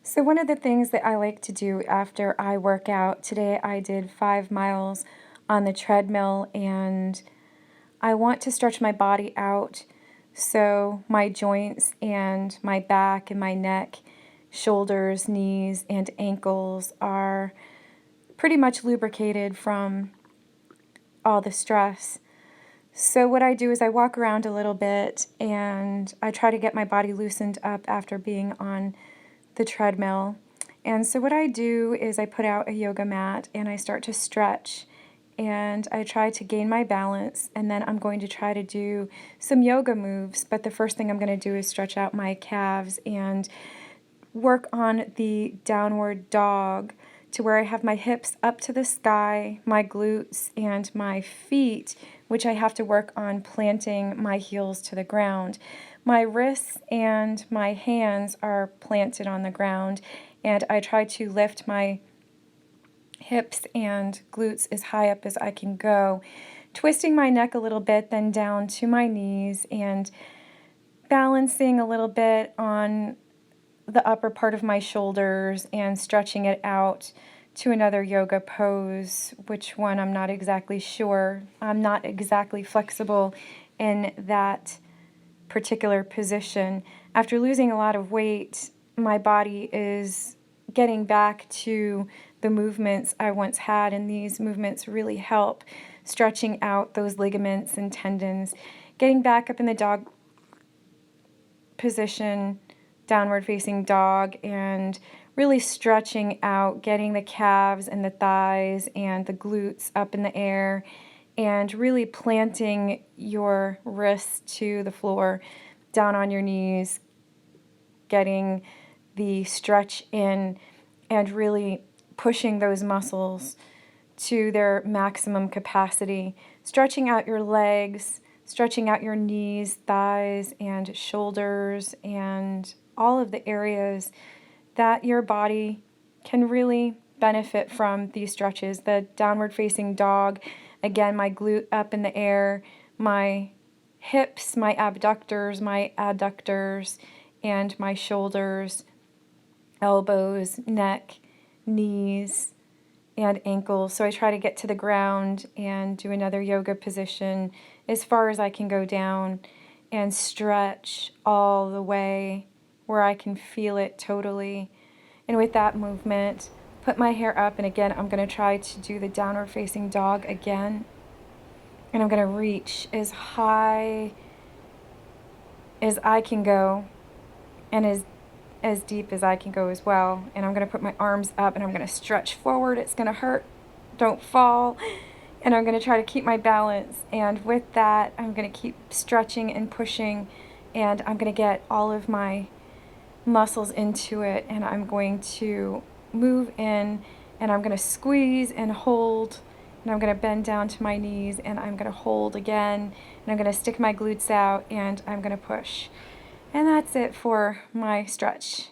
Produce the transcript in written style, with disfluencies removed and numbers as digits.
So one of the things that I like to do after I work out, today I did 5 miles on the treadmill, and I want to stretch my body out so my joints and my back and my neck, shoulders, knees, and ankles are pretty much lubricated from all the stress. So what I do is I walk around a little bit and I try to get my body loosened up after being on the treadmill. And so what I do is I put out a yoga mat and I start to stretch and I try to gain my balance, and then I'm going to try to do some yoga moves. But the first thing I'm going to do is stretch out my calves and work on the downward dog to where I have my hips up to the sky, my glutes, and my feet, which I have to work on planting my heels to the ground. My wrists and my hands are planted on the ground, and I try to lift my hips and glutes as high up as I can go, twisting my neck a little bit, then down to my knees, and balancing a little bit on the upper part of my shoulders and stretching it out to another yoga pose, which one I'm not exactly sure. I'm not exactly flexible in that particular position. After losing a lot of weight, my body is getting back to the movements I once had, and these movements really help stretching out those ligaments and tendons. Getting back up in the dog position, downward facing dog, and really stretching out, getting the calves and the thighs and the glutes up in the air, and really planting your wrists to the floor, down on your knees, getting the stretch in and really pushing those muscles to their maximum capacity, stretching out your legs, stretching out your knees, thighs, and shoulders, and all of the areas that your body can really benefit from these stretches. The downward facing dog, again, my glute up in the air, my hips, my abductors, my adductors, and my shoulders, elbows, neck, knees, and ankles. So I try to get to the ground and do another yoga position as far as I can go down and stretch all the way where I can feel it totally. And with that movement, put my hair up, and again, I'm going to try to do the downward facing dog again. And I'm going to reach as high as I can go and as deep as I can go as well. And I'm going to put my arms up and I'm going to stretch forward. It's going to hurt. Don't fall. And I'm going to try to keep my balance. And with that, I'm going to keep stretching and pushing, and I'm going to get all of my muscles into it, and I'm going to move in, and I'm going to squeeze and hold, and I'm going to bend down to my knees, and I'm going to hold again, and I'm going to stick my glutes out, and I'm going to push. And that's it for my stretch.